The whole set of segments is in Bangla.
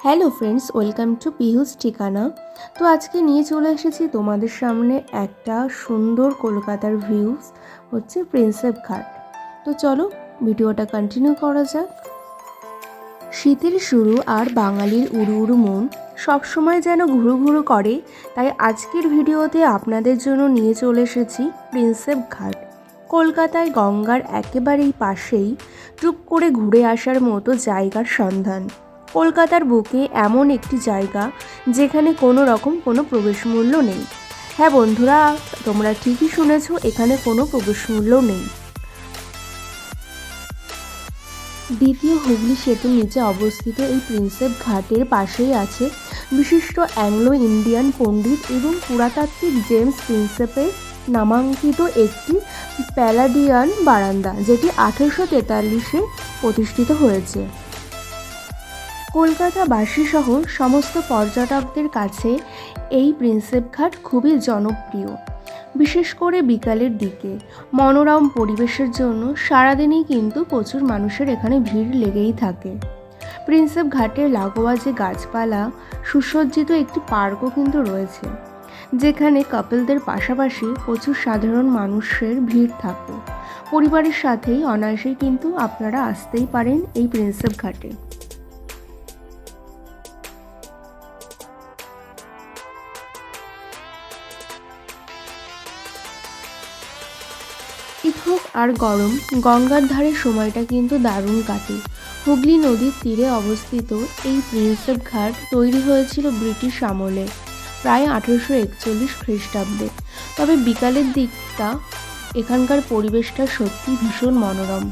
হ্যালো ফ্রেন্ডস, ওয়েলকাম টু পিহুস ঠিকানা। তো আজকে নিয়ে চলে এসেছি তোমাদের সামনে একটা সুন্দর কলকাতার ভিউজ হচ্ছে প্রিন্সেপ ঘাট। তো চলো ভিডিওটা কন্টিনিউ করা যাক। শীতের শুরু আর বাঙালির উড়ু উড়ু মন সবসময় যেন ঘুরু ঘুরু করে, তাই আজকের ভিডিওতে আপনাদের জন্য নিয়ে চলে এসেছি প্রিন্সেপ ঘাট। কলকাতায় গঙ্গার একেবারেই পাশেই টুক করে ঘুরে আসার মতো জায়গার সন্ধান। কলকাতার বুকে এমন একটি জায়গা যেখানে কোনো রকম কোনো প্রবেশ মূল্য নেই। হ্যাঁ বন্ধুরা, তোমরা ঠিকই শুনেছো, এখানে কোনো প্রবেশ মূল্য নেই। দ্বিতীয় হুগলি সেতুর নিচে অবস্থিত এই প্রিন্সেপ ঘাটের পাশেই আছে বিশিষ্ট অ্যাংলো ইন্ডিয়ান পণ্ডিত এবং পুরাতাত্ত্বিক জেমস প্রিন্সেপের নামাঙ্কিত একটি প্যালাডিয়ান বারান্দা, যেটি 1843-এ প্রতিষ্ঠিত হয়েছে। কলকাতাবাসী সহ সমস্ত পর্যটকদের কাছে এই প্রিন্সেপ ঘাট খুবই জনপ্রিয়, বিশেষ করে বিকালের দিকে মনোরম পরিবেশের জন্য সারাদিনই কিন্তু প্রচুর মানুষের এখানে ভিড় লেগেই থাকে। প্রিন্সেপ ঘাটের লাগোয়া যে গাছপালা সুসজ্জিত একটি পার্কও কিন্তু রয়েছে, যেখানে কাপলদের পাশাপাশি প্রচুর সাধারণ মানুষের ভিড় থাকে। পরিবারের সাথেই অনায়াসেই কিন্তু আপনারা আসতেই পারেন এই প্রিন্সেপ ঘাটে। শীত হোক আর গরম, গঙ্গার ধারে সময়টা কিন্তু দারুণ কাটে। হুগলি নদীর তীরে অবস্থিত এই প্রিন্সেপ ঘাট তৈরি হয়েছিল ব্রিটিশ আমলে, প্রায় 1841 খ্রিস্টাব্দে। তবে বিকালের দিকটা এখানকার পরিবেশটা সত্যি ভীষণ মনোরম।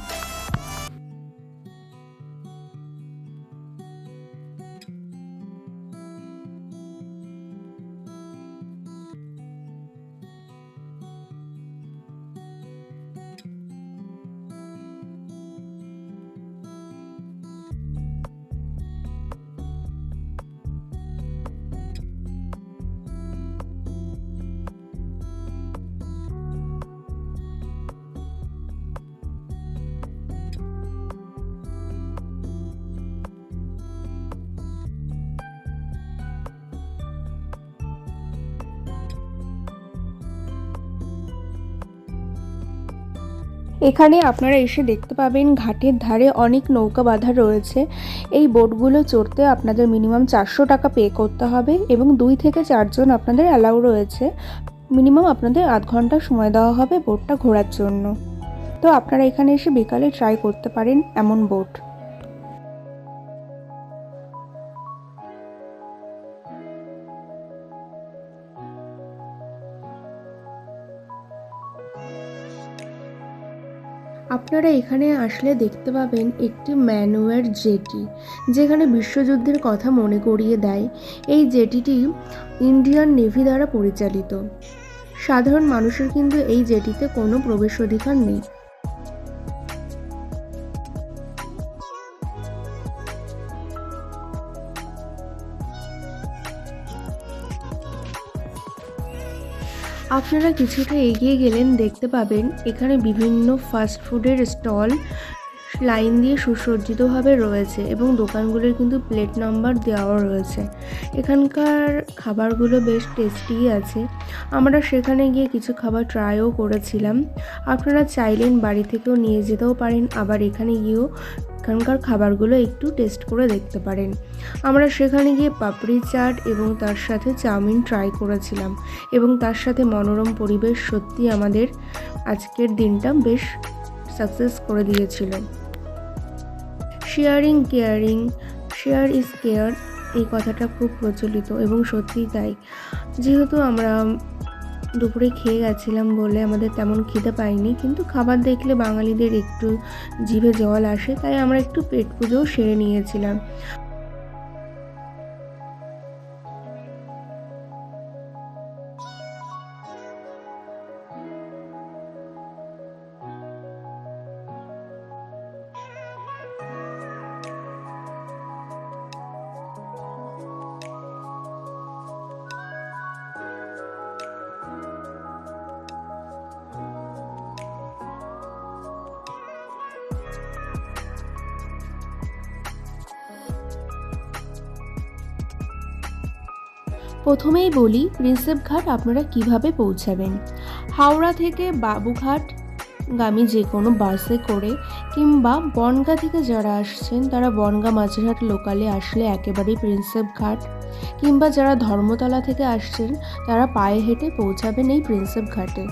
এখানে আপনারা এসে দেখতে পাবেন ঘাটের ধারে অনেক নৌকা বাঁধা রয়েছে। এই বোটগুলো চড়তে আপনাদের মিনিমাম 400 টাকা পে করতে হবে এবং 2 থেকে 4 জন আপনাদের অ্যালাউ রয়েছে। মিনিমাম আপনাদের আধ ঘন্টা সময় দেওয়া হবে বোটটা ঘোরার জন্য। তো আপনারা এখানে এসে বিকালে ট্রাই করতে পারেন এমন বোট। আপনারা এখানে আসলে দেখতে পাবেন একটি ম্যানুয়ার জেটি, যেখানে বিশ্বযুদ্ধের কথা মনে করিয়ে দেয়। এই জেটিটি ইন্ডিয়ান নেভি দ্বারা পরিচালিত। সাধারণ মানুষের কিন্তু এই জেটিতে কোনো প্রবেশ অধিকার নেই। আপনারা কিছুটা এগিয়ে গেলেন দেখতে পাবেন এখানে বিভিন্ন ফাস্ট ফুডের স্টল লাইন দিয়ে সুসজ্জিতভাবে রয়েছে এবং দোকানগুলোর কিন্তু প্লেট নাম্বার দেওয়া রয়েছে। এখানকার খাবারগুলো বেশ টেস্টি আছে। আমরা সেখানে গিয়ে কিছু খাবার ট্রাইও করেছিলাম। আপনারা চাইলেন বাড়ি থেকেও নিয়ে যেতেও পারেন, আবার এখানে গিয়েও এখানকার খাবারগুলো একটু টেস্ট করে দেখতে পারেন। আমরা সেখানে গিয়ে পাপড়ি চাট এবং তার সাথে চাউমিন ট্রাই করেছিলাম এবং তার সাথে মনোরম পরিবেশ সত্যি আমাদের আজকের দিনটা বেশ সাকসেস করে দিয়েছিল। Sharing caring, share is care, এই কথাটা খুব প্রচলিত এবং সত্যিই তাই। যেহেতু আমরা দুপুরে খেয়ে গেছিলাম বলে আমাদের তেমন খিদে পাইনি, কিন্তু খাবার দেখলে বাঙালিদের একটু জিভে জল আসে, তাই আমরা একটু পেট পুজোও সেরে নিয়েছিলাম। প্রথমেই বলি প্রিন্সেপ ঘাট আপনারা কিভাবে পৌঁছাবেন। হাওড়া থেকে বাবুঘাট গামী যে কোনো বাসে করে কিংবা বনগাঁ থেকে যারা আসছেন তারা বনগাঁ মাঝেরহাট লোকালে আসলে একেবারেই প্রিন্সেপ ঘাট, কিংবা যারা ধর্মতলা থেকে আসছেন তারা পায়ে হেঁটে পৌঁছাবেন এই প্রিন্সেপ ঘাটে।